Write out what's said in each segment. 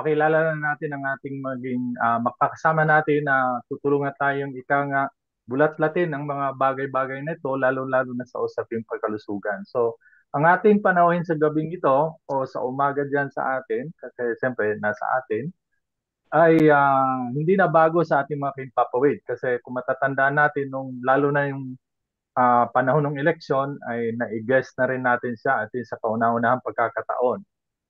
pakilala na natin ang ating maging makakasama natin na tutulungan tayong ika nga bulat-latin ang mga bagay-bagay na ito, lalo-lalo na sa usaping pagkalusugan. So, ang ating panauhin sa gabing ito o sa umaga diyan sa atin, kasi siyempre nasa atin, ay hindi na bago sa ating mga kimpapawid. Kasi kung matatandaan natin, lalo na yung panahon ng eleksyon, ay na-guess na rin natin siya at sa kauna-unahang pagkakataon.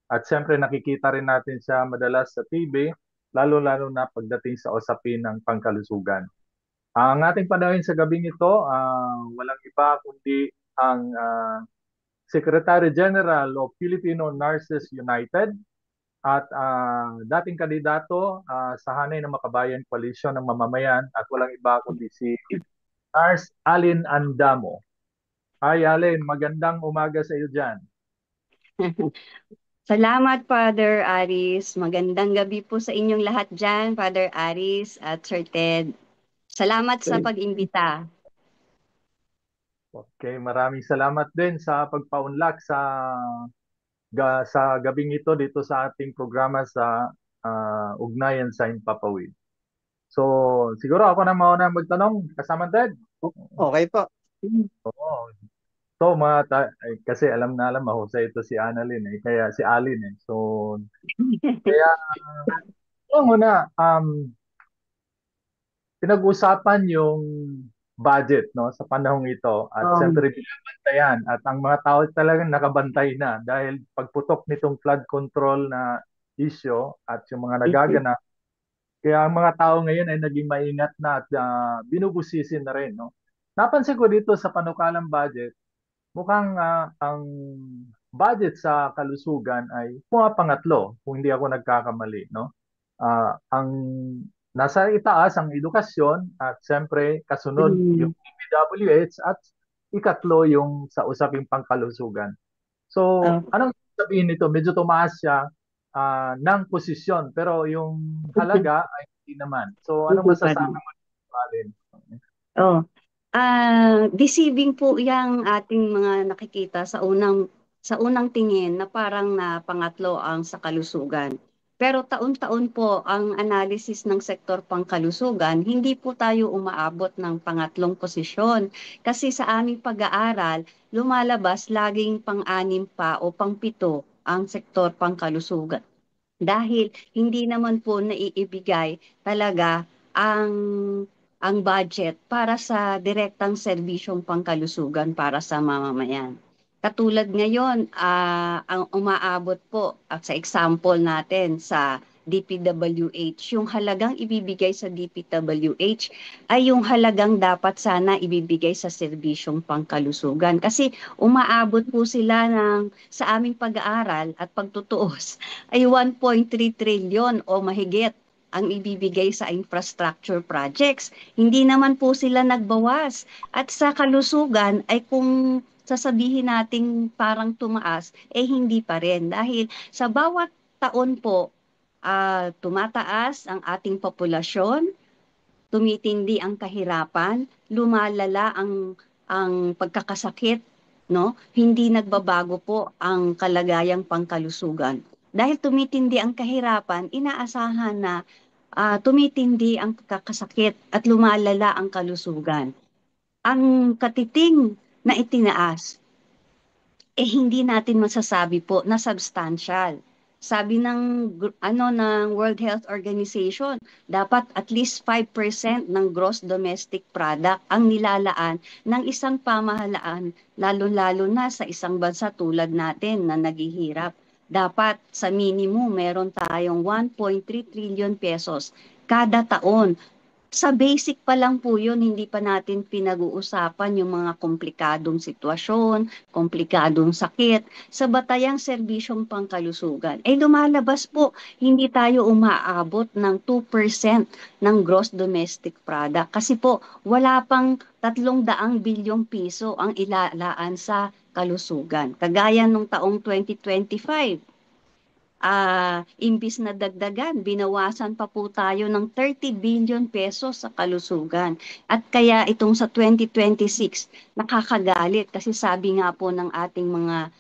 At siyempre nakikita rin natin siya madalas sa TV, lalo-lalo na pagdating sa usapin ng pangkalusugan. Ang ating panauhin sa gabing ito, walang iba kundi ang Secretary General of Filipino Nurses United at dating kandidato sa Hanay ng Makabayan Coalition ng Mamamayan at walang iba kundi si Nurse Alin Andamo. Hi Alin, magandang umaga sa iyo dyan. Salamat, Father Aris. Magandang gabi po sa inyong lahat dyan, Father Aris at Sir Ted. Salamat sa pag-imbita. Okay, maraming salamat din sa pagpaunlak sa gabing ito dito sa ating programa sa Ugnayan sa Himpapawid. So, siguro ako na mauna magtanong, kasama Ted? Okay po. Oo. So, kasi alam na alam, mahusay ito si Annalyn kaya si Alin So, kaya, muna, pinag-usapan yung budget no sa panahong ito at siyempre binabantayan at ang mga tao talagang nakabantay na dahil pagputok nitong flood control na issue at yung mga nagaganap kaya ang mga tao ngayon ay naging maingat na at binubusisi na rin no. Napansin ko dito sa panukalang budget mukhang ang budget sa kalusugan ay pumapangatlo kung hindi ako nagkakamali no. Ang nasa itaas ang edukasyon at siyempre kasunod yung DPWH at ikatlo yung sa usaping pangkalusugan. So, anong sabihin nito? Medyo tumaas siya ng posisyon pero yung halaga ay hindi naman. So, anong masasabi mo, Alin? Oh. Deceiving po yung ating mga nakikita sa unang tingin na parang na pangatlo ang sa kalusugan. Pero taon-taon po ang analysis ng sektor pangkalusugan, hindi po tayo umaabot ng pangatlong posisyon. Kasi sa aming pag-aaral, lumalabas laging pang-anim pa o pang-pito ang sektor pangkalusugan. Dahil hindi naman po naiibigay talaga ang budget para sa direktang serbisyong pangkalusugan para sa mamamayan. Katulad ngayon, ang umaabot po at sa example natin sa DPWH, yung halagang ibibigay sa DPWH ay yung halagang dapat sana ibibigay sa serbisyong pangkalusugan. Kasi umaabot po sila sa aming pag-aaral at pagtutuos ay 1.3 trillion o mahigit ang ibibigay sa infrastructure projects. Hindi naman po sila nagbawas. At sa kalusugan ay kung sasabihin nating parang tumaas, hindi pa rin. Dahil sa bawat taon po, tumataas ang ating populasyon, tumitindi ang kahirapan, lumalala ang pagkakasakit, no? Hindi nagbabago po ang kalagayang pangkalusugan. Dahil tumitindi ang kahirapan, inaasahan na tumitindi ang pagkakasakit at lumalala ang kalusugan. Ang katiting na itinaas, hindi natin masasabi po na substantial. Sabi ng World Health Organization, dapat at least 5% ng gross domestic product ang nilalaan ng isang pamahalaan, lalo-lalo na sa isang bansa tulad natin na naghihirap. Dapat sa minimum meron tayong 1.3 trillion pesos kada taon. Sa basic pa lang po yun, hindi pa natin pinag-uusapan yung mga komplikadong sitwasyon, komplikadong sakit, sa batayang serbisyong pangkalusugan. Lumalabas po, hindi tayo umaabot ng 2% ng gross domestic product. Kasi po, wala pang 300 bilyong piso ang ilalaan sa kalusugan. Kagaya nung taong 2025, imbis na dagdagan, binawasan pa po tayo ng 30 billion pesos sa kalusugan. At kaya itong sa 2026, nakakagalit kasi sabi nga po ng ating mga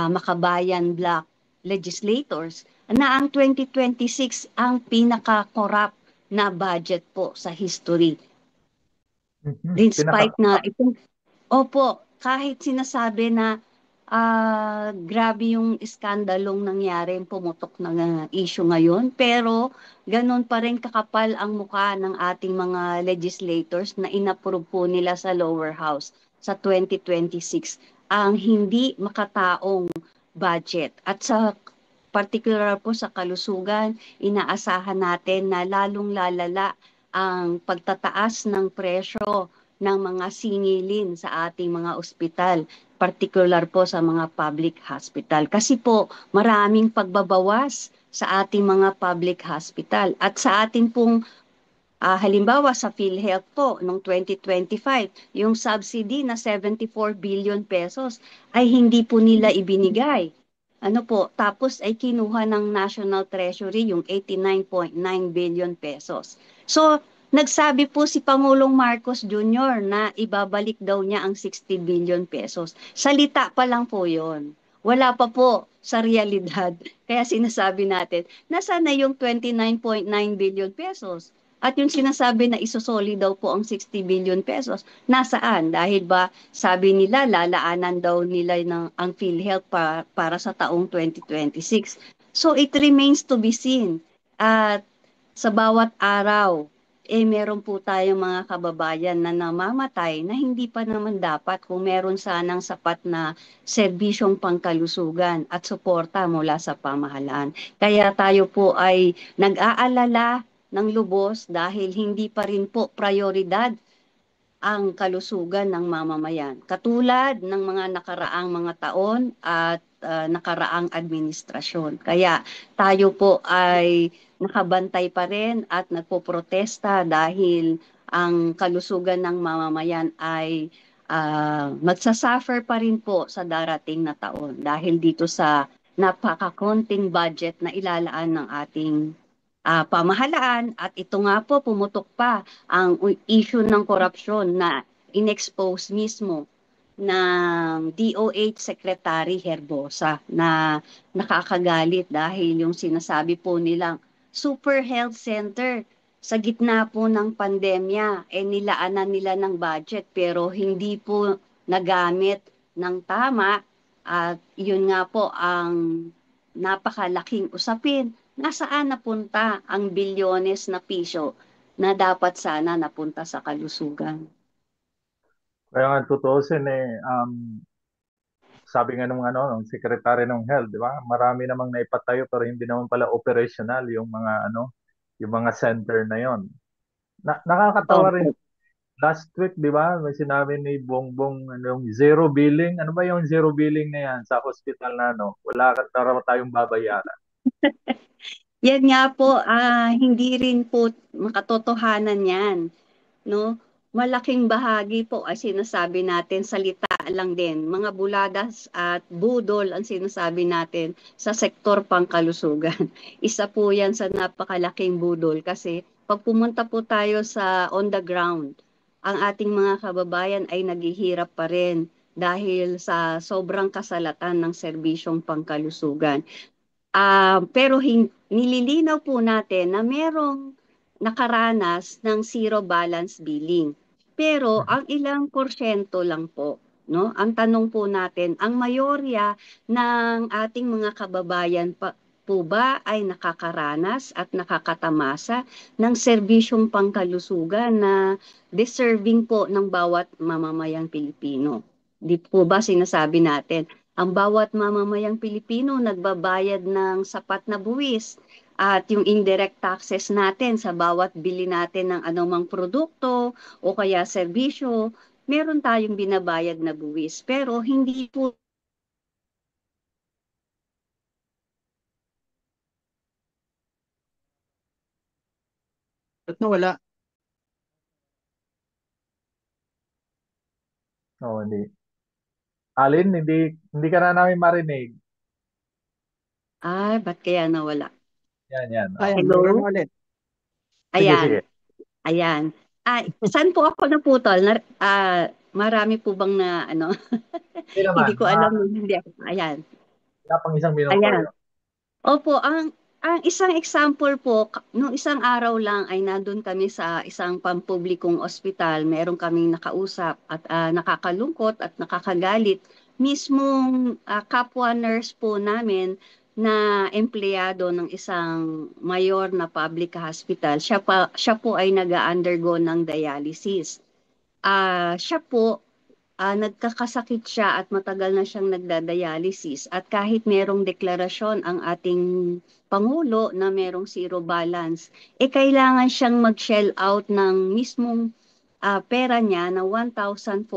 makabayan bloc legislators na ang 2026 ang pinaka-corrupt na budget po sa history. Mhm. Despite na itong, opo, kahit sinasabi na grabe yung iskandalong nangyari, pumutok na issue ngayon, pero ganun pa rin kakapal ang mukha ng ating mga legislators na inapprove po nila sa lower house sa 2026 ang hindi makataong budget. At sa particular po sa kalusugan, inaasahan natin na lalong lalala ang pagtataas ng presyo ng mga singilin sa ating mga ospital, particular po sa mga public hospital. Kasi po maraming pagbabawas sa ating mga public hospital at sa ating pong halimbawa sa PhilHealth po noong 2025, yung subsidy na 74 billion pesos ay hindi po nila ibinigay. Ano po, tapos ay kinuha ng National Treasury yung 89.9 billion pesos. So, nagsabi po si Pangulong Marcos Jr. na ibabalik daw niya ang 60 billion pesos. Salita pa lang po yon. Wala pa po sa realidad. Kaya sinasabi natin, nasaan na yung 29.9 billion pesos? At yung sinasabi na isosoli daw po ang 60 billion pesos, nasaan? Dahil ba sabi nila lalaanan daw nila ang PhilHealth para sa taong 2026. So it remains to be seen. At sa bawat araw, meron po tayong mga kababayan na namamatay na hindi pa naman dapat kung meron sanang sapat na serbisyong pangkalusugan at suporta mula sa pamahalaan. Kaya tayo po ay nag-aalala ng lubos dahil hindi pa rin po prioridad ang kalusugan ng mamamayan. Katulad ng mga nakaraang mga taon at nakaraang administrasyon. Kaya tayo po ay nakabantay pa rin at nagpoprotesta dahil ang kalusugan ng mamamayan ay magsasuffer pa rin po sa darating na taon dahil dito sa napakakonting budget na ilalaan ng ating pamahalaan at ito nga po pumutok pa ang issue ng korupsyon na inexpose mismo ng DOH Secretary Herbosa na nakakagalit dahil yung sinasabi po nilang super health center sa gitna po ng pandemya nilaanan nila ng budget pero hindi po nagamit ng tama at yun nga po ang napakalaking usapin. Nasaan napunta ang bilyones na piso na dapat sana napunta sa kalusugan? Kaya nga tutuusin sabi nga nung ng secretary ng health, di ba? Marami namang naipatayo pero hindi naman pala operational yung mga yung mga center na yon. Nakakatawa rin Opo. last week, di ba? May sinabi ni Bongbong yung zero billing. Ano ba yung zero billing na yan sa hospital na wala ka taraw tayong babayaran. Yan nga po, hindi rin po makatotohanan yan, no? Malaking bahagi po ay sinasabi natin, salita lang din. Mga buladas at budol ang sinasabi natin sa sektor pangkalusugan. Isa po yan sa napakalaking budol kasi pag pumunta po tayo sa on the ground, ang ating mga kababayan ay naghihirap pa rin dahil sa sobrang kasalatan ng serbisyong pangkalusugan. Pero nililinaw po natin na merong nakaranas ng zero balance billing. Pero ang ilang porsyento lang po, no? Ang tanong po natin, ang mayorya ng ating mga kababayan po ba ay nakakaranas at nakakatamasa ng serbisyong pangkalusugan na deserving po ng bawat mamamayang Pilipino? Di po ba sinasabi natin ang bawat mamamayang Pilipino nagbabayad ng sapat na buwis at yung indirect taxes natin sa bawat bili natin ng anumang produkto o kaya serbisyo, meron tayong binabayad na buwis. Pero hindi po Ba't nawala? No, hindi. Alin, hindi ka na namin marinig. ba't kaya nawala? Yan, yan. Ayan, meron Hello? na ulit. Sige, Ayan, sige. ayan. Saan po ako naputol? Marami po bang na ano? Hindi naman. Hindi ko alam. Hindi ako. Ayan. Wala pang isang minuto Ayan. yun. Opo, Ang isang example po, nung isang araw lang ay nandun kami sa isang pampublikong ospital. Meron kaming nakausap at nakakalungkot at nakakagalit. Mismong kapwa nurse po namin na empleyado ng isang mayor na public hospital. Siya po ay nag-undergo ng dialysis. Siya po nagkakasakit siya at matagal na siyang nagdadialysis at kahit merong deklarasyon ang ating Pangulo na merong zero balance, kailangan siyang mag-shell out ng mismong pera niya na 1,400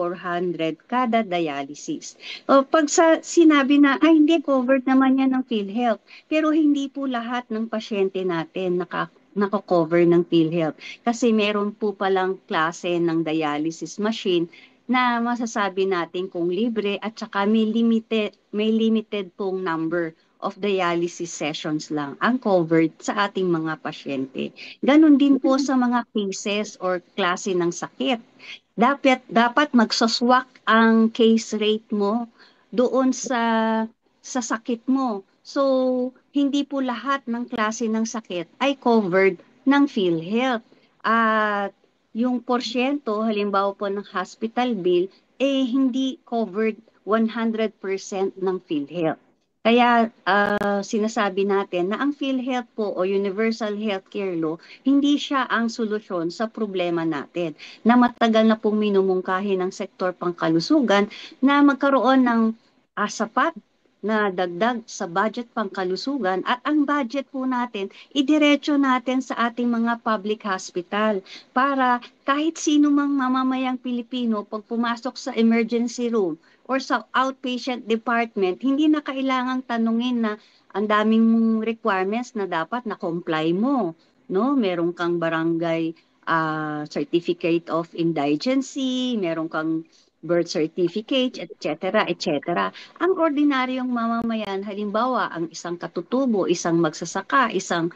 kada dialysis. O pag sinabi na, ay hindi, covered naman yan ng PhilHealth. Pero hindi po lahat ng pasyente natin nako-cover ng PhilHealth. Kasi meron po palang klase ng dialysis machine na masasabi natin kung libre at saka may limited pong number of dialysis sessions lang ang covered sa ating mga pasyente. Ganon din po sa mga cases or klase ng sakit. Dapat magsaswak ang case rate mo doon sa sakit mo. So, hindi po lahat ng klase ng sakit ay covered ng PhilHealth. At yung porsyento, halimbawa po ng hospital bill, hindi covered 100% ng PhilHealth. Kaya sinasabi natin na ang PhilHealth po o Universal Healthcare Law, hindi siya ang solusyon sa problema natin na matagal na pong minumungkahi ng sektor pangkalusugan na magkaroon ng sapat na dagdag sa budget pangkalusugan at ang budget po natin, idiretso natin sa ating mga public hospital para kahit sino mang mamamayang Pilipino pag pumasok sa emergency room or sa outpatient department, hindi na kailangang tanungin na ang daming requirements na dapat na-comply mo. No? Meron kang barangay certificate of indigency, meron kang birth certificate, etc., etc. Ang ordinaryong mamamayan, halimbawa, ang isang katutubo, isang magsasaka, isang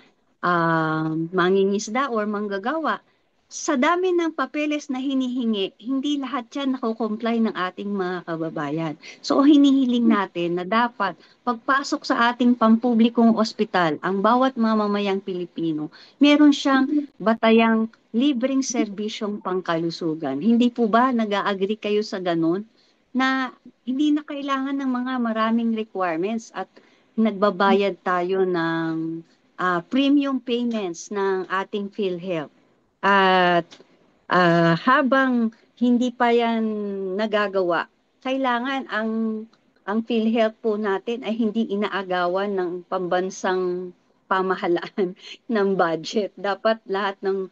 mangingisda or manggagawa, sa dami ng papeles na hinihingi, hindi lahat yan nakokomply ng ating mga kababayan. So, hinihiling natin na dapat pagpasok sa ating pampublikong ospital, ang bawat mamamayang Pilipino, meron siyang batayang libreng serbisyong pangkalusugan. Hindi po ba nag-agree kayo sa ganun? Na hindi na kailangan ng mga maraming requirements at nagbabayad tayo ng premium payments ng ating PhilHealth. At habang hindi pa yan nagagawa, kailangan ang PhilHealth po natin ay hindi inaagawan ng pambansang pamahalaan ng budget. Dapat lahat ng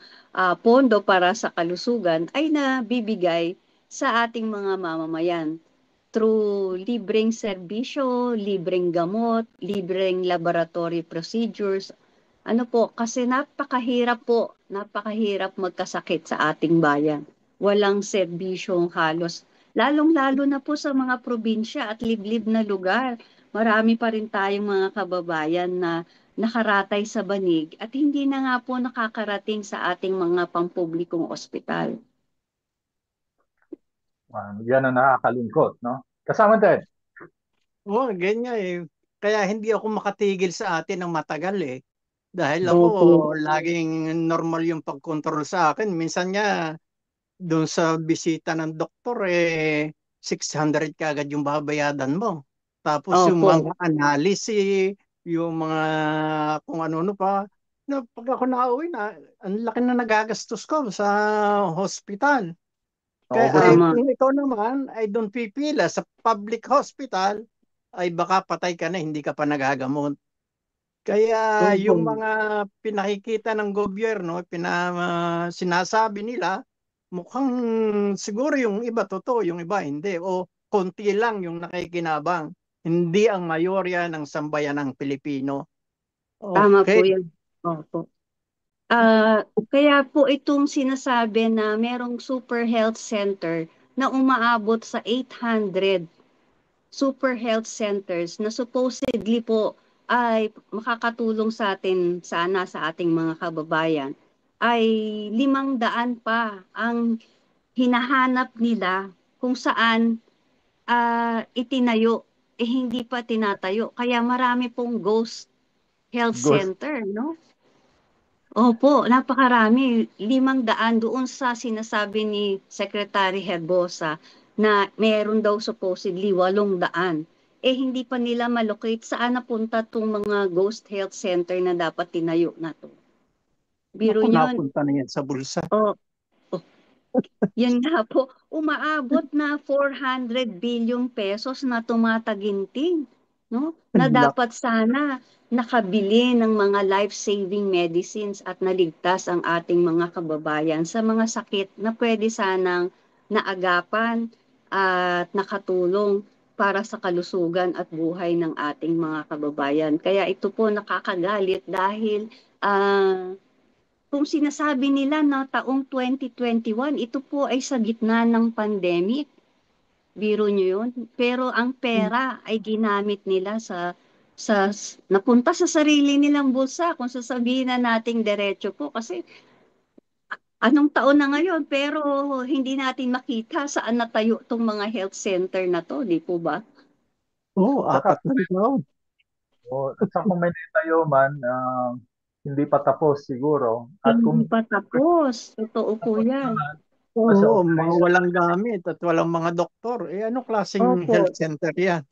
pondo para sa kalusugan ay nabibigay sa ating mga mamamayan through libreng serbisyo, libreng gamot, libreng laboratory procedures, ano po, kasi napakahirap magkasakit sa ating bayan. Walang serbisyong halos, lalong-lalo na po sa mga probinsya at liblib na lugar. Marami pa rin tayong mga kababayan na nakaratay sa banig at hindi na nga po nakakarating sa ating mga pampublikong ospital. Yan ang nakakalungkot, no? Kasama din. Oo, ganyan eh. Kaya hindi ako makatigil sa atin ng matagal eh. Dahil ako, Opo. laging normal yung pagkontrol sa akin. Minsan nga, doon sa bisita ng doktor, 600 kagad yung babayadan mo. Tapos yung Opo. mga analysis, yung mga kung ano pa. Na pag ako nauwi na, ang laki na nagagastos ko sa hospital. Oo, Kaya Tama. kung ikaw naman ay doon pipila sa public hospital, ay baka patay ka na, hindi ka pa nagagamot. Kaya Opo. yung mga pinakikita ng gobyerno, sinasabi nila, mukhang siguro yung iba totoo, yung iba hindi. O konti lang yung nakikinabang. Hindi ang mayorya ng sambayanang Pilipino. Tama po Okay. yan. Opo. Kaya po itong sinasabi na merong super health center na umaabot sa 800 super health centers na supposedly po ay makakatulong sa atin sana sa ating mga kababayan ay 500 pa ang hinahanap nila kung saan itinayo hindi pa tinatayo kaya marami pong ghost health Ghost. center, no? Opo, napakarami. 500 doon sa sinasabi ni Secretary Herbosa na meron daw supposedly 800. Hindi pa nila malocate saan napunta tong mga ghost health center na dapat tinayo na to. Biro Naku, nyo, napunta na yan sa bulsa. oh, yan nga po, umaabot na 400 billion pesos na tumataginting, no? Na dapat sana nakabili ng mga life-saving medicines at naligtas ang ating mga kababayan sa mga sakit na pwede sanang naagapan at nakatulong para sa kalusugan at buhay ng ating mga kababayan. Kaya ito po nakakagalit dahil kung sinasabi nila na taong 2021, ito po ay sa gitna ng pandemic. Biro nyo yun. Pero ang pera ay ginamit nila sa napunta sa sarili nilang bulsa. Kung sasabihin na nating diretso po kasi anong taon na ngayon pero hindi natin makita saan natayo tong mga health center na to, di po ba? Oo, Saka, 4 na taon. kung may tayo man, hindi pa tapos siguro. At Hindi kung pa tapos. Totoo po tapos yan. naman, sa Oo, mga operation, walang gamit at walang mga doktor. Ano klaseng Opo. health center yan?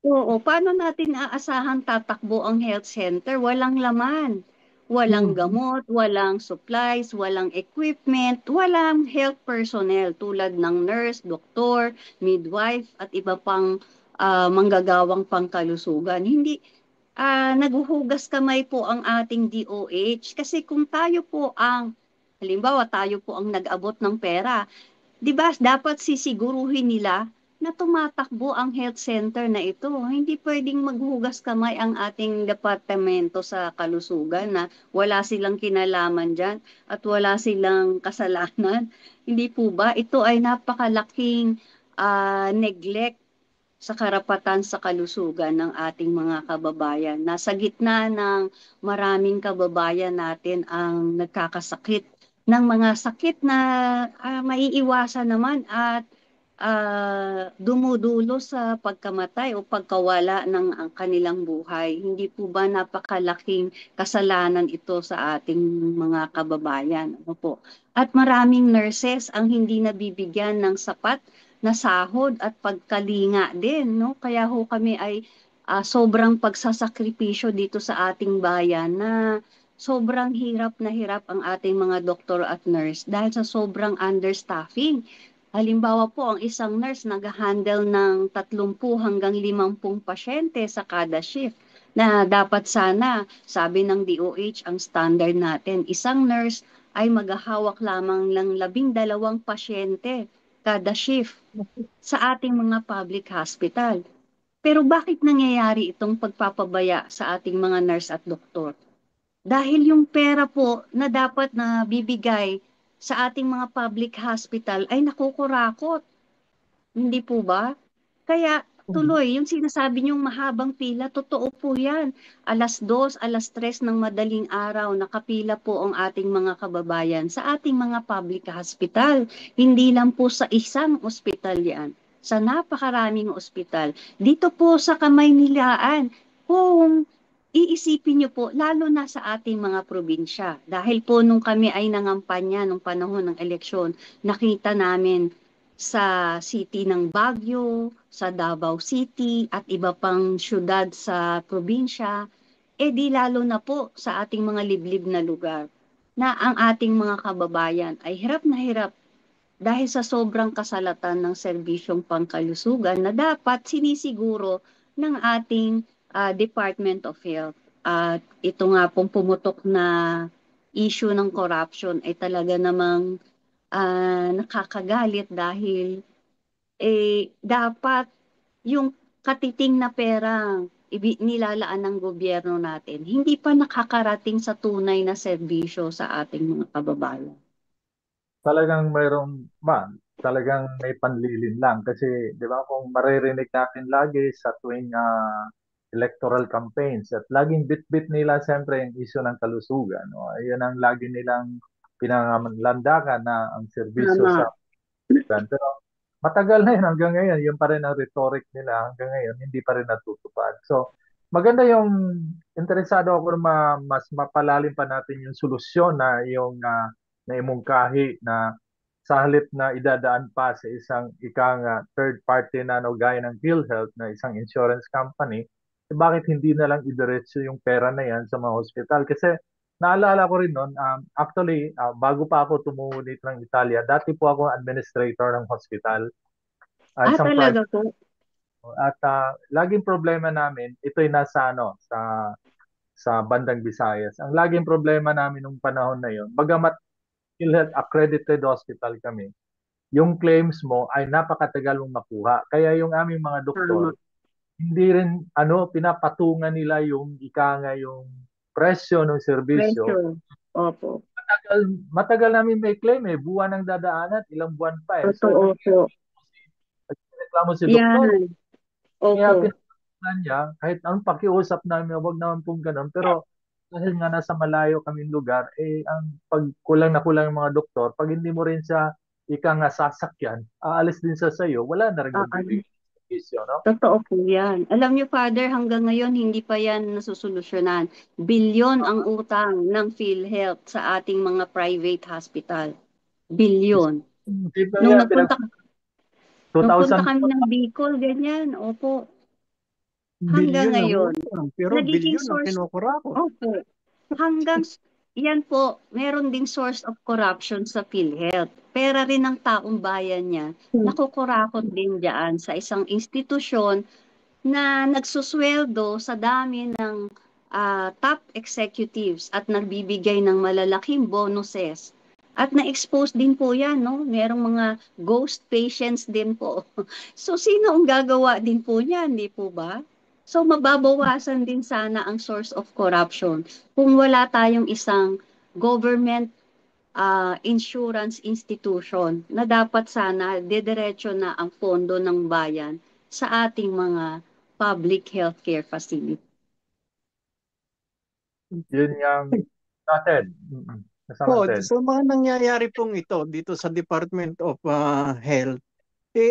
Oo, paano natin aasahang tatakbo ang health center? Walang laman. Walang Mhm. gamot, walang supplies, walang equipment, walang health personnel tulad ng nurse, doktor, midwife at iba pang manggagawang pangkalusugan. Hindi naguhugas kamay po ang ating DOH kasi kung tayo po ang halimbawa tayo po ang nag-abot ng pera. 'Di ba dapat sisiguruhin nila na tumatakbo ang health center na ito. Hindi pwedeng maghugas kamay ang ating departamento sa kalusugan na wala silang kinalaman dyan at wala silang kasalanan. Hindi po ba? Ito ay napakalaking neglect sa karapatan sa kalusugan ng ating mga kababayan. Nasa gitna ng maraming kababayan natin ang nagkakasakit ng mga sakit na maiiwasan naman at dumudulo sa pagkamatay o pagkawala ng ang kanilang buhay. Hindi po ba napakalaking kasalanan ito sa ating mga kababayan? Ano po? At maraming nurses ang hindi nabibigyan ng sapat na sahod at pagkalinga din, no? Kaya ho kami ay sobrang pagsasakripisyo dito sa ating bayan na sobrang hirap na hirap ang ating mga doktor at nurse dahil sa sobrang understaffing. Halimbawa po, ang isang nurse nag-handle ng 30 hanggang 50 pasyente sa kada shift na dapat sana, sabi ng DOH, ang standard natin, isang nurse ay maghahawak lamang ng 12 pasyente kada shift sa ating mga public hospital. Pero bakit nangyayari itong pagpapabaya sa ating mga nurse at doktor? Dahil yung pera po na dapat na bibigay sa ating mga public hospital ay nakukurakot. Hindi po ba? Kaya tuloy, yung sinasabi niyong mahabang pila, totoo po yan. 2:00, 3:00 ng madaling araw, nakapila po ang ating mga kababayan sa ating mga public hospital. Hindi lang po sa isang ospital yan, sa napakaraming ospital. Dito po sa Kamaynilaan, kung iisipin niyo po, lalo na sa ating mga probinsya. Dahil po nung kami ay nangampanya nung panahon ng eleksyon, nakita namin sa city ng Baguio, sa Davao City at iba pang syudad sa probinsya, di lalo na po sa ating mga liblib na lugar na ang ating mga kababayan ay hirap na hirap dahil sa sobrang kasalatan ng serbisyong pangkalusugan na dapat sinisiguro ng ating Department of Health. At ito nga pong pumutok na issue ng corruption ay talaga namang nakakagalit dahil dapat yung katiting na perang nilalaan ng gobyerno natin, hindi pa nakakarating sa tunay na serbisyo sa ating mga kababayan. talagang talagang may panlilin lang. Kasi, di ba, kung maririnig natin lagi sa tuwing electoral campaigns at laging bit-bit nila siyempre yung issue ng kalusugan. No? Ayun ang lagi nilang pinangalandakan na ang serbisyo sa Tama. kalusugan. Pero matagal na yun hanggang ngayon, yun pa rin ang rhetoric nila hanggang ngayon, hindi pa rin natutupad. So, maganda yung interesado ako na mas mapalalim pa natin yung solusyon na yung na imungkahi na sa halip na idadaan pa sa isang ikang third party na no, gaya ng PhilHealth na isang insurance company, bakit hindi na lang idiretso yung pera na yan sa mga hospital? Kasi naalala ko rin noon, actually, bago pa ako tumuho dito ng Italia, dati po ako administrator ng hospital, isang Talaga private. po. At laging problema namin, ito'y nasa ano, sa bandang Visayas. Ang laging problema namin nung panahon na yon, bagamat PhilHealth accredited hospital kami, yung claims mo ay napakatagal mong makuha. Kaya yung aming mga Tama. doktor, hindi rin pinapatungan nila yung ika nga yung presyo ng serbisyo. Presyo. Opo. Matagal, matagal namin may claim buwan ang dadaanan, ilang buwan pa So Totoo po. nagreklamo si doktor. Yan. Kaya Opo. pinag niya, kahit anong pakiusap namin, wag naman pong ganun. Pero dahil nga nasa malayo kaming lugar, ang pag kulang na kulang yung mga doktor, pag hindi mo rin siya ika nga sasakyan, aalis din sa sayo, wala na rin magbibigay ng servisyo, no? Totoo po yan. Alam niyo, Father, hanggang ngayon hindi pa yan nasusolusyonan. Bilyon ang utang ng PhilHealth sa ating mga private hospital. Bilyon. Di ba Nung yan, nagpunta, nung punta 2000, kami ng Bicol, ganyan. Opo. Hanggang Bilyon ang ngayon. utang, pero Nagiging bilyon ang source, kinukurakot. opo. Yan po, meron ding source of corruption sa PhilHealth. Pera rin ng taong bayan niya, nakukurakot din diyan sa isang institusyon na nagsusweldo sa dami ng top executives at nagbibigay ng malalaking bonuses. At na-expose din po yan, no? Merong mga ghost patients din po. So, sino ang gagawa din po niyan, di po ba? So, mababawasan din sana ang source of corruption kung wala tayong isang government insurance institution na dapat sana dediretso na ang pondo ng bayan sa ating mga public healthcare facility. yun yung natin. Kasama natin. So mga nangyayari pong ito dito sa Department of Health,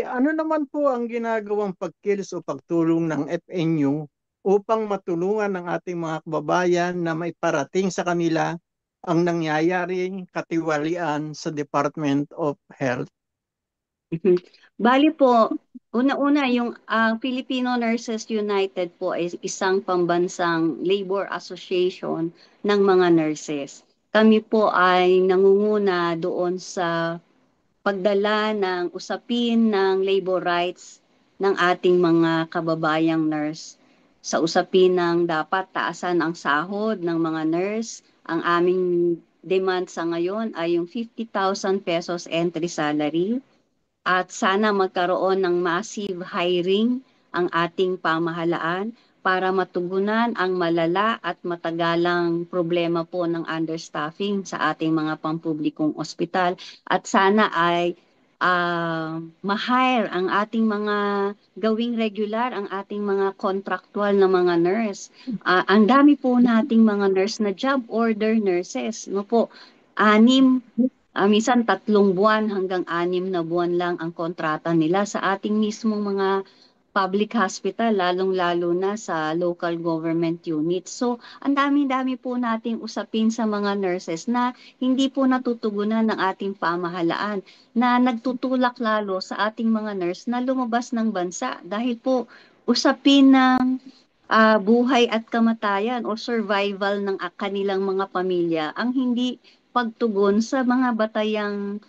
ano naman po ang ginagawang pagkilos o pagtulong ng FNU upang matulungan ng ating mga kababayan na maiparating sa kanila ang nangyayaring katiwalian sa Department of Health? Bali po, una-una yung Filipino Nurses United po ay isang pambansang labor association ng mga nurses. Kami po ay nangunguna doon sa pagdala ng usapin ng labor rights ng ating mga kababayang nurse. Sa usapin ng dapat taasan ang sahod ng mga nurse, ang aming demand sa ngayon ay yung 50,000 pesos entry salary at sana magkaroon ng massive hiring ang ating pamahalaan para matugunan ang malala at matagalang problema po ng understaffing sa ating mga pampublikong ospital at sana ay ma-hire ang ating mga gawing regular, ang ating mga contractual na mga nurse. Ang dami po nating mga nurse na job order nurses. No po, minsan 3 buwan hanggang 6 na buwan lang ang kontrata nila sa ating mismong mga public hospital, lalong-lalo na sa local government units. So, ang dami-dami po nating usapin sa mga nurses na hindi po natutugunan ng ating pamahalaan na nagtutulak lalo sa ating mga nurse na lumabas ng bansa dahil po usapin ng buhay at kamatayan o survival ng kanilang mga pamilya ang hindi pagtugon sa mga batayang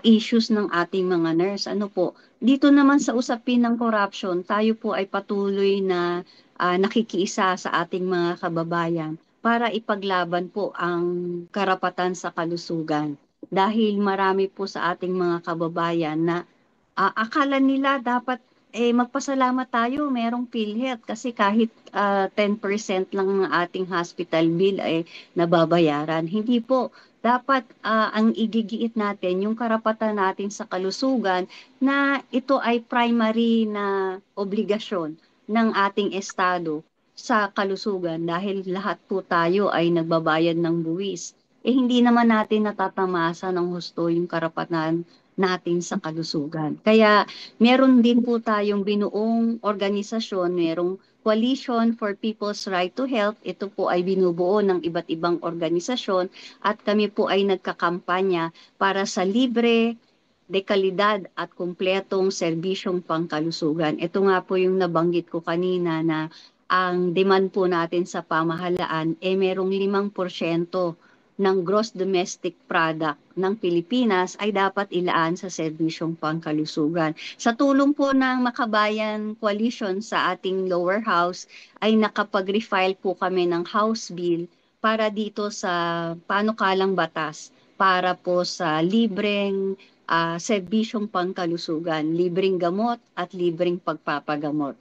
issues ng ating mga nurse. Ano po, dito naman sa usapin ng corruption, tayo po ay patuloy na nakikiisa sa ating mga kababayan para ipaglaban po ang karapatan sa kalusugan. Dahil marami po sa ating mga kababayan na akala nila dapat magpasalamat tayo merong PhilHealth kasi kahit 10% lang ng ating hospital bill ay nababayaran. Hindi po. Dapat ang igigiit natin yung karapatan natin sa kalusugan na ito ay primary na obligasyon ng ating estado sa kalusugan dahil lahat po tayo ay nagbabayad ng buwis. Hindi naman natin natatamasa ng husto yung karapatan natin sa kalusugan. Kaya meron din po tayong binuong organisasyon, merong Coalition for People's Right to Health. Ito po ay binubuo ng iba't ibang organisasyon at kami po ay nagkakampanya para sa libre, dekalidad at kumpletong serbisyong pangkalusugan. Ito nga po yung nabanggit ko kanina na ang demand po natin sa pamahalaan merong 5% ng gross domestic product ng Pilipinas ay dapat ilaan sa serbisyong pangkalusugan. Sa tulong po ng Makabayan Coalition sa ating lower house ay nakapag-refile po kami ng House Bill para dito sa panukalang batas para po sa libreng serbisyong pangkalusugan, libreng gamot at libreng pagpapagamot.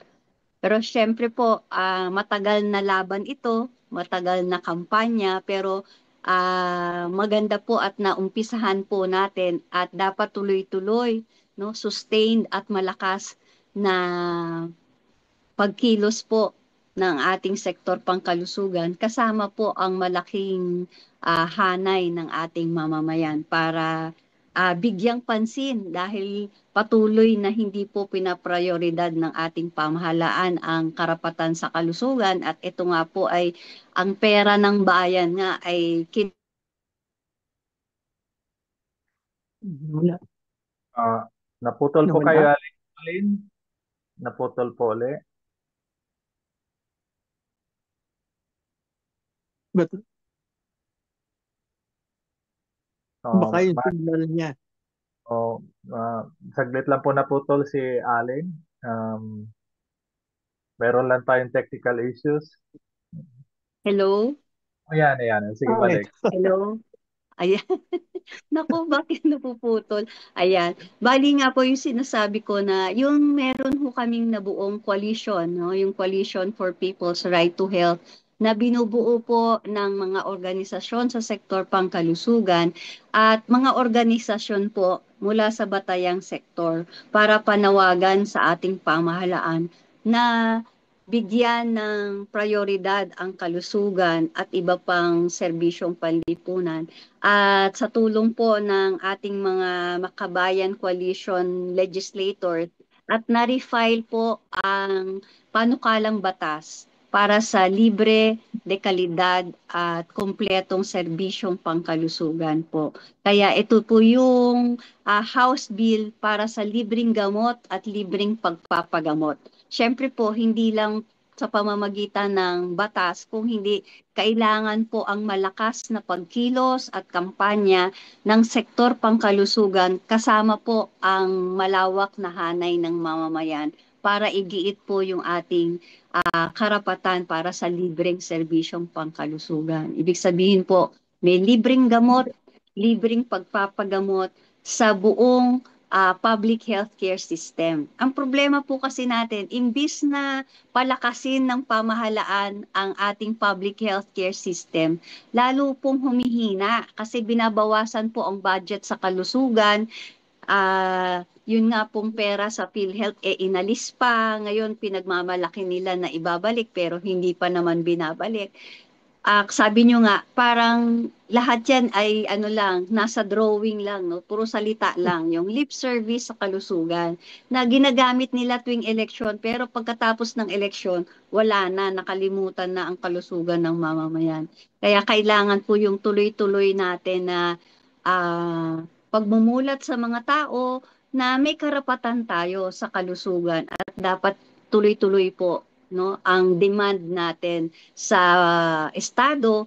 Pero syempre po, matagal na laban ito, matagal na kampanya, pero maganda po at naumpisahan po natin at dapat tuloy-tuloy, no, sustained at malakas na pagkilos po ng ating sektor pangkalusugan kasama po ang malaking hanay ng ating mamamayan para bigyang pansin dahil patuloy na hindi po pinaprioridad ng ating pamahalaan ang karapatan sa kalusugan at ito nga po ay ang pera ng bayan nga ay Wala. Naputol po Nawala. kayo, Alin. Naputol po ulit. But baka yung Ma- signal niya. oh, saglit lang po naputol si Alin. Meron lang tayong technical issues. hello? Ayan, ayan. Sige, Okay. balik. Hello? Ayan. Naku, bakit napuputol? Ayan. Bali nga po yung sinasabi ko na yung meron ho kaming nabuong coalition, no? Yung Coalition for People's Right to Health na binubuo po ng mga organisasyon sa sektor pangkalusugan at mga organisasyon po mula sa batayang sektor para panawagan sa ating pamahalaan na bigyan ng prioridad ang kalusugan at iba pang serbisyong panlipunan at sa tulong po ng ating mga Makabayan Coalition legislators at na-refile po ang panukalang batas para sa libre, dekalidad at kompletong serbisyong pangkalusugan po. Kaya ito po yung House Bill para sa libreng gamot at libreng pagpapagamot. Siyempre po, hindi lang sa pamamagitan ng batas, kung hindi kailangan po ang malakas na pagkilos at kampanya ng sektor pangkalusugan kasama po ang malawak na hanay ng mamamayan para igiit po yung ating karapatan para sa libreng serbisyong pangkalusugan. Ibig sabihin po, may libreng gamot, libreng pagpapagamot sa buong public healthcare system. Ang problema po kasi natin, imbis na palakasin ng pamahalaan ang ating public healthcare system, lalo pong humihina kasi binabawasan po ang budget sa kalusugan. Yun nga pong pera sa PhilHealth, inalis pa. Ngayon, pinagmamalaki nila na ibabalik pero hindi pa naman binabalik. Sabi nyo nga, parang lahat yan ay ano lang, nasa drawing lang, no? Puro salita lang, yung lip service sa kalusugan na ginagamit nila tuwing eleksyon pero pagkatapos ng eleksyon, wala na, nakalimutan na ang kalusugan ng mamamayan. Kaya kailangan po yung tuloy-tuloy natin na pagmumulat sa mga tao na may karapatan tayo sa kalusugan at dapat tuloy-tuloy po, no, ang demand natin sa estado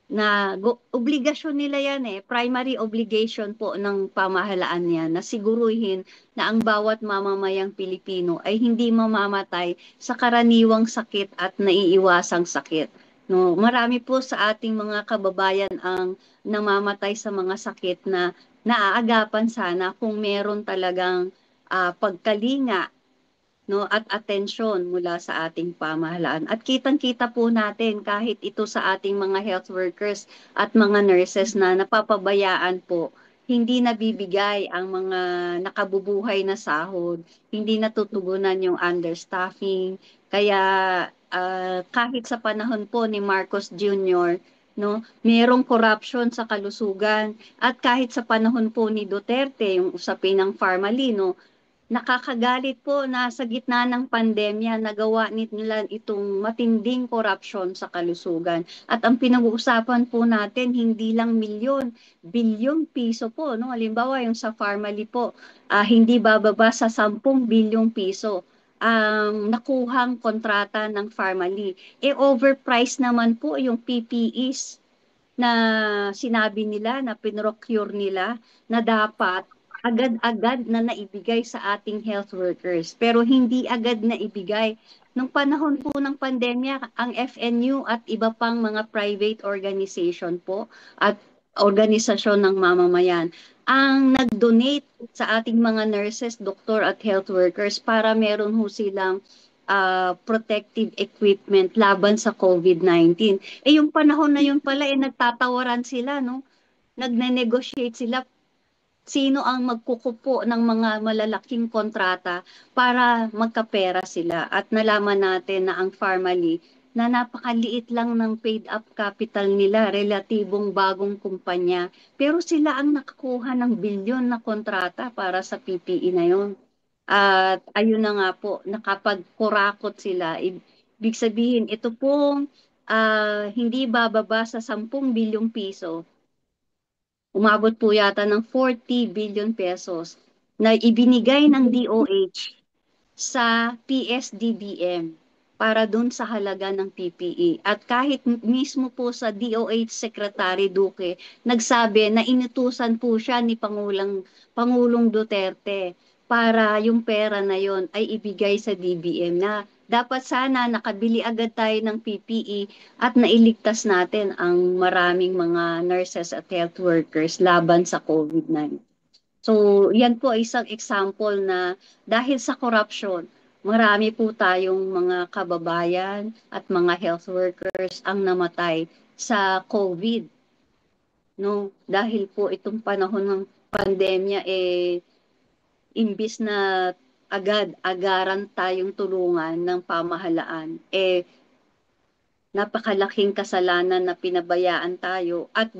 na obligasyon nila yan primary obligation po ng pamahalaan yan na siguruhin na ang bawat mamamayang Pilipino ay hindi mamamatay sa karaniwang sakit at naiiwasang sakit. No, marami po sa ating mga kababayan ang namamatay sa mga sakit na naaagapan sana kung meron talagang pagkalinga, no, at atensyon mula sa ating pamahalaan. At kitang-kita po natin kahit ito sa ating mga health workers at mga nurses na napapabayaan po, hindi nabibigay ang mga nakabubuhay na sahod, hindi natutugunan yung understaffing. Kaya kahit sa panahon po ni Marcos Jr., no? Merong corruption sa kalusugan. At kahit sa panahon po ni Duterte, yung usapin ng Pharmaly, no, nakakagalit po na sa gitna ng pandemya nagawa nila itong matinding korupsyon sa kalusugan. At ang pinag-uusapan po natin hindi lang milyon, bilyong piso po, no? Halimbawa yung sa Pharmaly po, hindi bababa sa 10 bilyong piso ang nakuhang kontrata ng Pharmaly. Overpriced naman po yung PPEs na sinabi nila, na pinrocure nila, na dapat agad-agad na naibigay sa ating health workers. Pero hindi agad na ibigay. Nung panahon po ng pandemya, ang FNU at iba pang mga private organization po at organisasyon ng mamamayan ang nag-donate sa ating mga nurses, doktor at health workers para meron ho silang protective equipment laban sa COVID-19. Yung panahon na yun pala, nagtatawaran sila, no? Nagne-negotiate sila sino ang magkukupo ng mga malalaking kontrata para magkapera sila. At nalaman natin na ang Pharmaly na napakaliit lang ng paid up capital nila, relatibong bagong kumpanya. Pero sila ang nakakuha ng bilyon na kontrata para sa PPE na yon. At ayun na nga po, nakapagkurakot sila. Ibig sabihin, ito pong hindi bababa sa 10 bilyong piso, umabot po yata ng 40 billion pesos na ibinigay ng DOH sa PSDBM para dun sa halaga ng PPE. At kahit mismo po sa DOH Secretary Duque, nagsabi na inutusan po siya ni Pangulong Duterte para yung pera na yon ay ibigay sa DBM na dapat sana nakabili agad tayo ng PPE at nailigtas natin ang maraming mga nurses at health workers laban sa COVID-19. So, yan po ay isang example na dahil sa corruption, marami po tayong mga kababayan at mga health workers ang namatay sa COVID, no? Dahil po itong panahon ng pandemya, imbis na agad-agaran tayong tulungan ng pamahalaan, napakalaking kasalanan na pinabayaan tayo at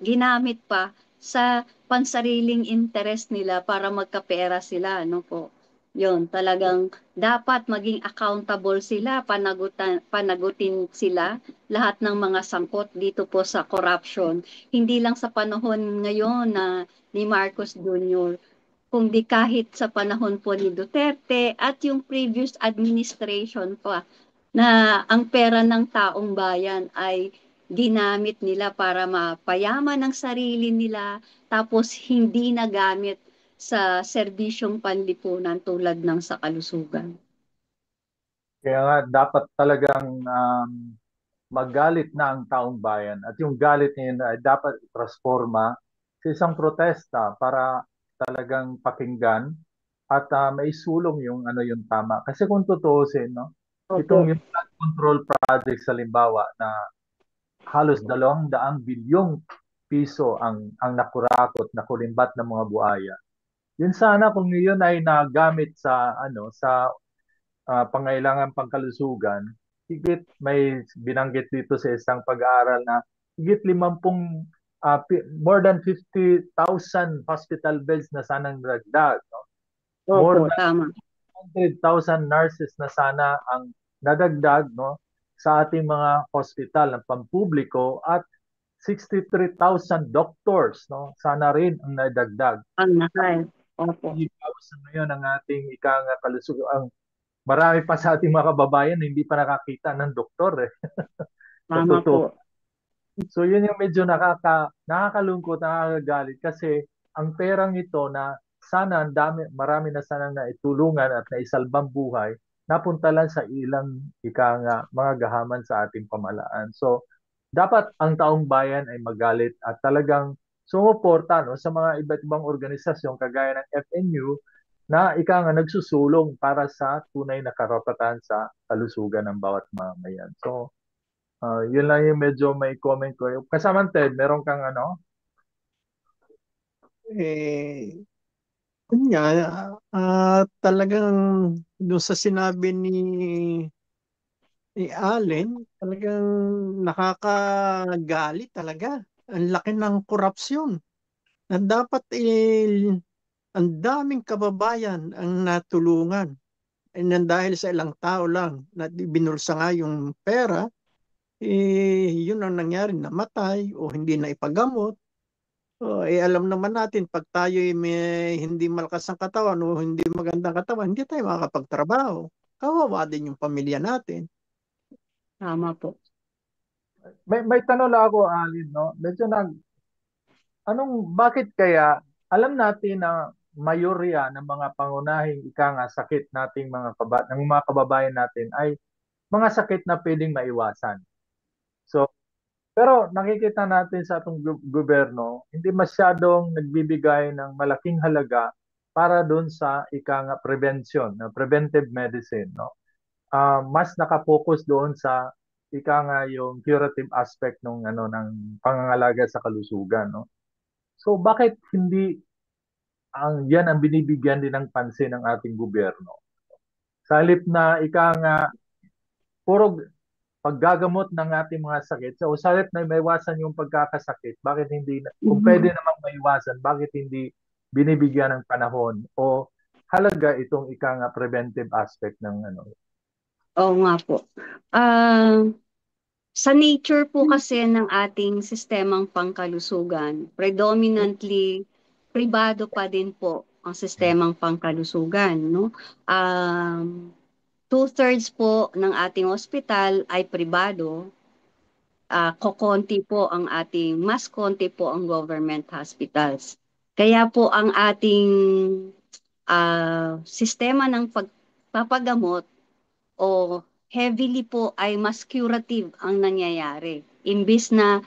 ginamit pa sa pansariling interest nila para magkapera sila, no po. Yon, talagang dapat maging accountable sila, panagutin sila lahat ng mga sangkot dito po sa corruption. Hindi lang sa panahon ngayon na ni Marcos Jr., kundi kahit sa panahon po ni Duterte at yung previous administration pa, na ang pera ng taong bayan ay ginamit nila para mapayaman ang sarili nila, tapos hindi nagamit sa serbisyong panlipunan tulad ng sa kalusugan. Kaya nga dapat talagang magalit na ang taong bayan at yung galit niya ay dapat transforma sa isang protesta para talagang pakinggan at maisulong yung ano yung tama. Kasi kung tutuusin, no, itong Opo, yung flood control project sa Limbawa na halos 200 bilyong piso ang nakurakot, nakulimbat ng mga buhaya. Yun sana kung yun ay nagamit sa ano sa pangailangan pangkalusugan, higit may binanggit dito sa isang pag-aaral na higit 50 more than 50,000 hospital beds na sanang dagdag, no? opo, More than tama. 100,000 nurses na sana ang nadagdag, no, sa ating mga hospital ng pampubliko at 63,000 doctors, no, sana rin ang nadagdag. Ang nakal. Opo, Tapos ngayon ang ating kalusugan, ang marami pa sa ating mga kababayan na hindi pa nakakita ng doktor eh. Sa tama po. totoo. So yun yung medyo nakakalungkot, nakakagalit kasi ang perang ito na sana ang marami na sana na itulungan at naisalbang buhay, napunta lang sa ilang mga gahaman sa ating pamahalaan. So dapat ang taong bayan ay magalit at talagang sumuporta, no, sa mga iba't ibang organisasyon kagaya ng FNU na nagsusulong para sa tunay na karapatan sa kalusugan ng bawat mamamayan. So yun lang yung medyo may comment ko. Kasama Ted, meron kang ano? Eh, yun nga, talagang doon sa sinabi ni Allen, talagang nakakagalit talaga. Ang laki ng korupsyon na dapat ang daming kababayan ang natulungan. And then dahil sa ilang tao lang na binulsa nga yung pera, yun ang nangyari, namatay o hindi na ipagamot. Alam naman natin, pag tayo may hindi malakas ang katawan o hindi magandang katawan, hindi tayo makakapagtrabaho. Kawawa din yung pamilya natin. Tama po. May tanong lang ako, Alin, no? Bakit kaya, alam natin na mayorya ng mga pangunahing sakit ng mga kababayan natin ay mga sakit na pwedeng maiwasan. So, pero nakikita natin sa atong gobyerno, hindi masyadong nagbibigay ng malaking halaga para doon sa prevention, na preventive medicine, no? Mas nakapokus doon sa yung curative aspect ng pangangalaga sa kalusugan, no? So bakit hindi yan ang binibigyan din ng pansin ng ating gobyerno? Sa halip na puro paggagamot ng ating mga sakit. So, sa halip na maiwasan yung pagkakasakit, bakit hindi, kung pwede namang maiwasan, bakit hindi binibigyan ng panahon o halaga itong preventive aspect ng Oo nga po. Ah, sa nature po kasi ng ating sistemang pangkalusugan, predominantly pribado pa din po ang sistemang pangkalusugan, no? Two-thirds po ng ating ospital ay pribado. Mas konti po ang government hospitals. Kaya po ang ating sistema ng pagpapagamot o heavily po ay mas curative ang nangyayari. Imbis na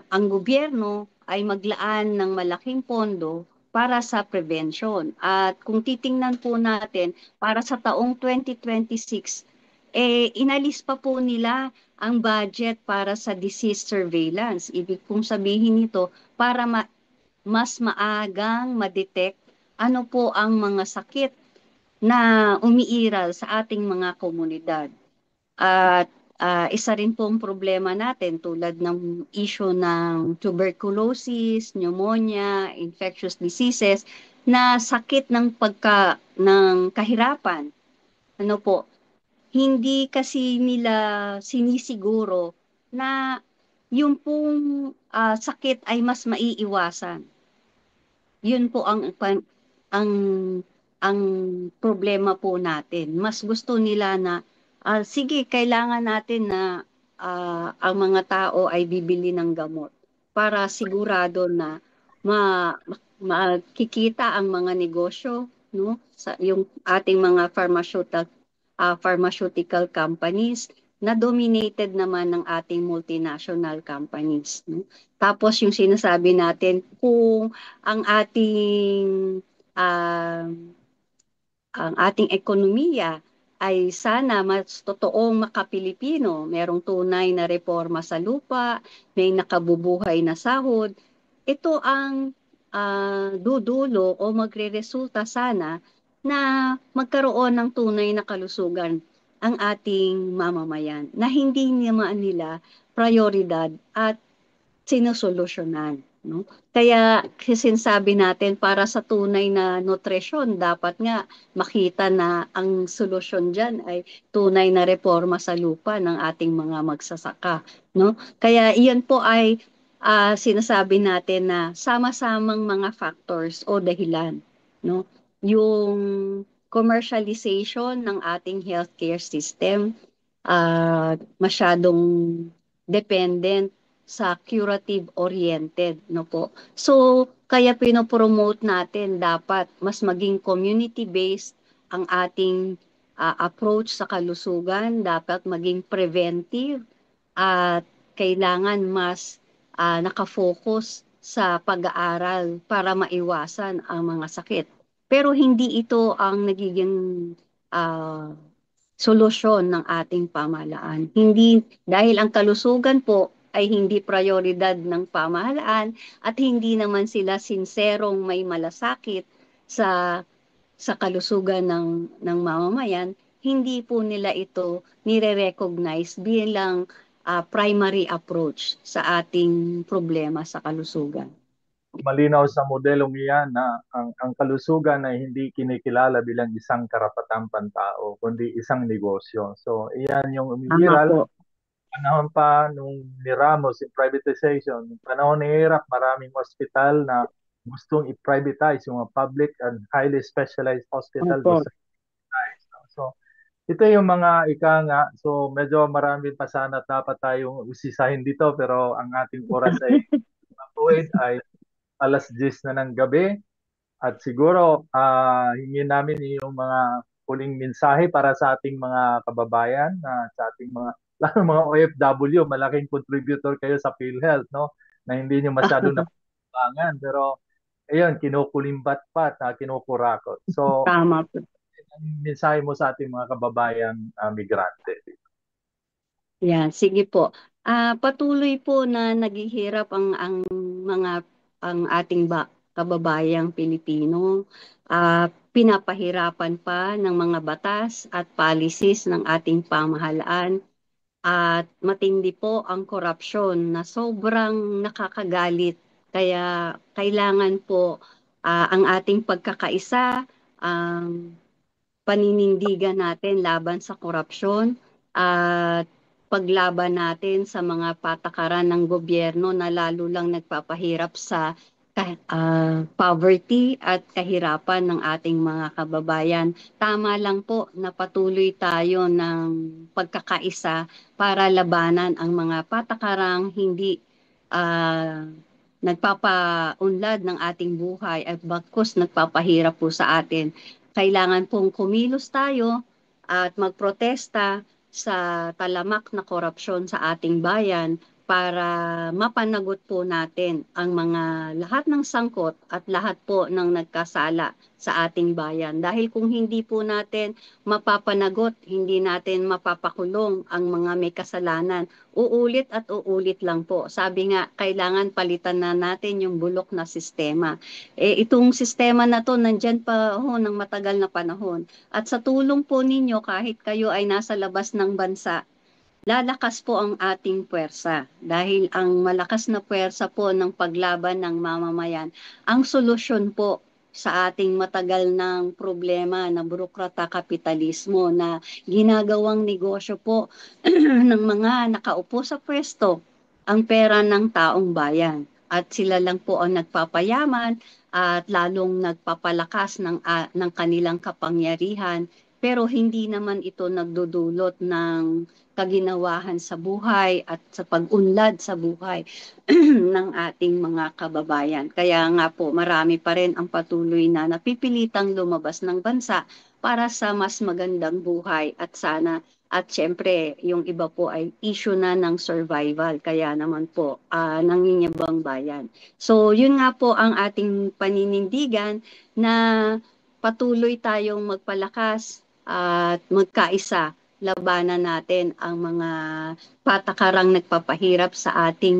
ang gobyerno ay maglaan ng malaking pondo para sa prevention. At kung titingnan po natin, para sa taong 2026, inalis pa po nila ang budget para sa disease surveillance. Ibig pong sabihin nito, para mas maagang ma-detect ano po ang mga sakit na umiiral sa ating mga komunidad. At isa rin pong problema natin tulad ng issue ng tuberculosis, pneumonia, infectious diseases na sakit ng kahirapan. Ano po, hindi kasi nila sinisiguro na yung pong sakit ay mas maiiwasan. Yun po ang ang problema po natin. Mas gusto nila na sige, kailangan natin na ang mga tao ay bibili ng gamot para sigurado na makikita ang mga negosyo, no, sa yung ating mga pharmaceutical companies na dominated naman ng ating multinational companies, no? Tapos yung sinasabi natin, kung ang ah, ating ekonomiya ay sana mas totoong makapilipino, merong tunay na reforma sa lupa, may nakabubuhay na sahod, ito ang dudulo o magreresulta sana na magkaroon ng tunay na kalusugan ang ating mamamayan na hindi naman nila prioridad at sinusolusyonan, no? Kaya sinasabi natin para sa tunay na nutrisyon, dapat nga makita na ang solusyon diyan ay tunay na reforma sa lupa ng ating mga magsasaka, no? Kaya iyon po ay sinasabi natin na sama-samang mga factors o dahilan, no? Yung commercialization ng ating healthcare system, masyadong dependent sa curative oriented, no po. So kaya pinopromote natin dapat mas maging community based ang ating approach sa kalusugan, dapat maging preventive at kailangan mas nakafocus sa pag-aaral para maiwasan ang mga sakit. Pero hindi ito ang nagiging uh, solusyon ng ating pamahalaan. Hindi dahil ang kalusugan po ay hindi prioridad ng pamahalaan at hindi naman sila sinserong may malasakit sa kalusugan ng mamamayan, hindi po nila ito nire-recognize bilang primary approach sa ating problema sa kalusugan. Malinaw sa modelong iyan na ang kalusugan ay hindi kinikilala bilang isang karapatang pantao, kundi isang negosyo. So, iyan yung Tama umiiral. po. Panahon pa nung ni Ramos yung privatization, yung panahon ni Hirap, maraming hospital na gustong i-privatize yung mga public and highly specialized hospital Opo. gusto i-privatize. No? So, ito yung mga ika nga. So, medyo marami pa sana dapat tayong usisahin dito, pero ang ating oras ay matuwid ay alas 10 na ng gabi. At siguro, hingin namin yung mga huling mensahe para sa ating mga kababayan, sa ating mga, lalo mga OFW, malaking contributor kayo sa PhilHealth, no? Na hindi nyo masyadong napapangan. Pero, ayun, kinukulimbat pa at kinukurakot. So, Tama po. ang mensahe mo sa ating mga kababayang migrante? Yan, sige po. Patuloy po na naghihirap ang ating kababayang Pilipino. Pinapahirapan pa ng mga batas at policies ng ating pamahalaan at matindi po ang korupsyon na sobrang nakakagalit. Kaya kailangan po ang ating pagkakaisa, ang paninindigan natin laban sa korupsyon at paglaban natin sa mga patakaran ng gobyerno na lalo lang nagpapahirap sa poverty at kahirapan ng ating mga kababayan. Tama lang po na patuloy tayo ng pagkakaisa para labanan ang mga patakarang hindi ah, nagpapaunlad ng ating buhay at bagkus nagpapahirap po sa atin. Kailangan pong kumilos tayo at magprotesta sa talamak na korupsyon sa ating bayan para mapanagot po natin ang mga lahat ng sangkot at lahat po ng nagkasala sa ating bayan. Dahil kung hindi po natin mapapanagot, hindi natin mapapakulong ang mga may kasalanan, uulit at uulit lang po. Sabi nga, kailangan palitan na natin yung bulok na sistema. Itong sistema na to nandyan pa ng matagal na panahon. At sa tulong po ninyo, kahit kayo ay nasa labas ng bansa, lalakas po ang ating puwersa. Dahil ang malakas na puwersa po ng paglaban ng mamamayan, ang solusyon po sa ating matagal ng problema na burokrata kapitalismo na ginagawang negosyo po ng mga nakaupo sa pwesto ang pera ng taong bayan. At sila lang po ang nagpapayaman at lalong nagpapalakas ng kanilang kapangyarihan. Pero hindi naman ito nagdudulot ng kaginawahan sa buhay at sa pag-unlad sa buhay ng ating mga kababayan. Kaya nga po, marami pa rin ang patuloy na napipilitang lumabas ng bansa para sa mas magandang buhay at sana at syempre, yung iba po ay issue na ng survival. Kaya naman po, nangingiabang bayan. So, yun nga po ang ating paninindigan na patuloy tayong magpalakas at magkaisa. Labanan natin ang mga patakarang nagpapahirap sa ating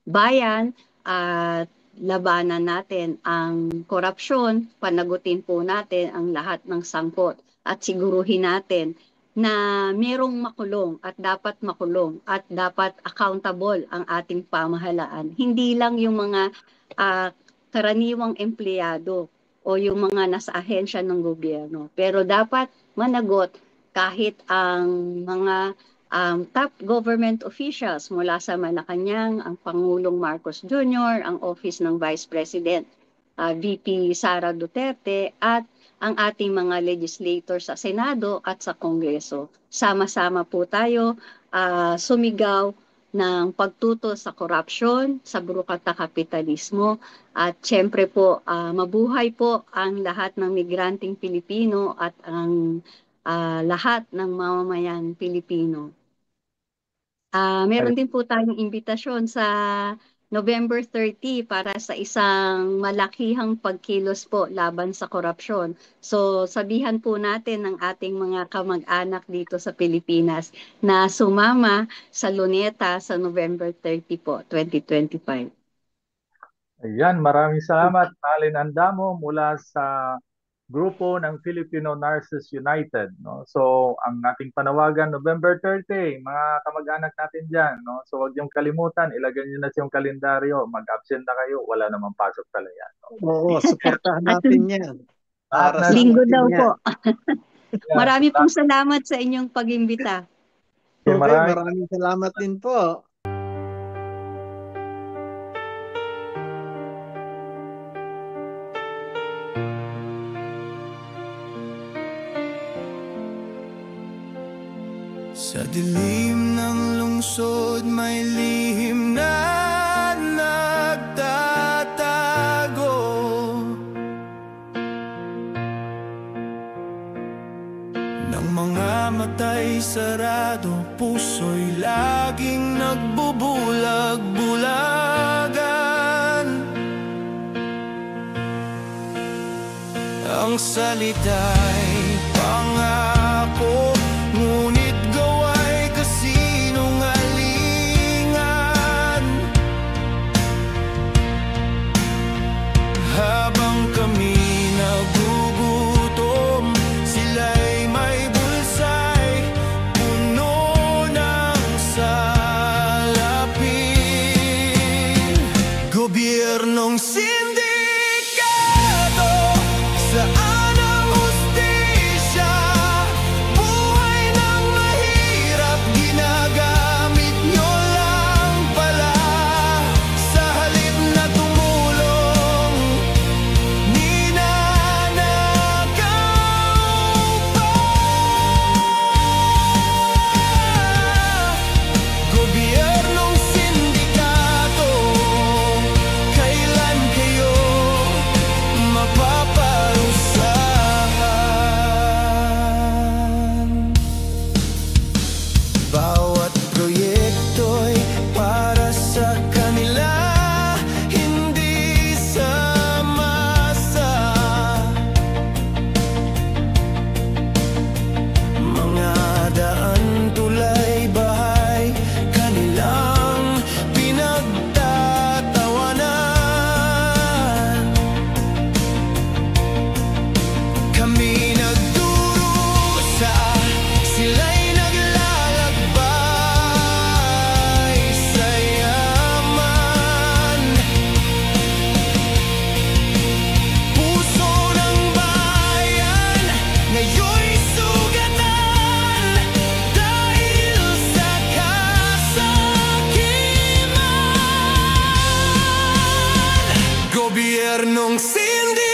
bayan at labanan natin ang korupsyon, panagutin po natin ang lahat ng sangkot at siguruhin natin na merong makulong at dapat accountable ang ating pamahalaan. Hindi lang yung mga uh, karaniwang empleyado o yung mga nasa ahensya ng gobyerno. Pero dapat managot kahit ang mga top government officials mula sa Malacanang, ang Pangulong Marcos Jr., ang Office ng Vice President VP Sara Duterte at ang ating mga legislator sa Senado at sa Kongreso. Sama-sama po tayo sumigaw ng pagtuto sa korupsyon, sa burokrata kapitalismo at syempre po mabuhay po ang lahat ng migranteng Pilipino at ang lahat ng mamamayan Pilipino. Meron din po tayong imbitasyon sa November 30 para sa isang malakihang pagkilos po laban sa korupsyon. So sabihan po natin ng ating mga kamag-anak dito sa Pilipinas na sumama sa Luneta sa November 30 po, 2025. Ayan, maraming salamat, Alin Andamo, mula sa grupo ng Filipino Nurses United, no? So, ang ating panawagan November 30, mga kamag-anak natin diyan, no? So, huwag niyong kalimutan, ilagay niyo na sa yung kalendaryo, mag-absent na kayo, wala namang pasok pala yan. No? Oo, suportahan At natin yan. Lahat Para na sa linggo atin daw yan. po. yan. Marami pong salamat sa inyong pag-imbita. Okay, Okay, maraming salamat din po. Sa dilim ng lungsod may lihim na nagtatago, ng mga matay sarado, puso'y laging nagbubulag-bulagan. Ang salita'y pangako, ngunit gawa'y kasinungalingan. Habang kami nagugutom, sila'y may bulsay, puno ng salapin. Gobyernong sindikato, saan ang hustisya? Buhay ng mahirap, ginagamit nyo lang pala. Sa halip na tumulong, ninanakaw pa. Gobyernong sindikato, kailan kayo mapaparusahan? Bawat proyekto'y para sa kanila, hindi sa masa. Mga daan, tulay, bahay, kanilang pinagtatawanan. Kami nagdurusa, sila'y naglalakbay sa yaman. Puso ng bayan ngayon'y sugatan dahil sa kasakiman. Gobyernong sindi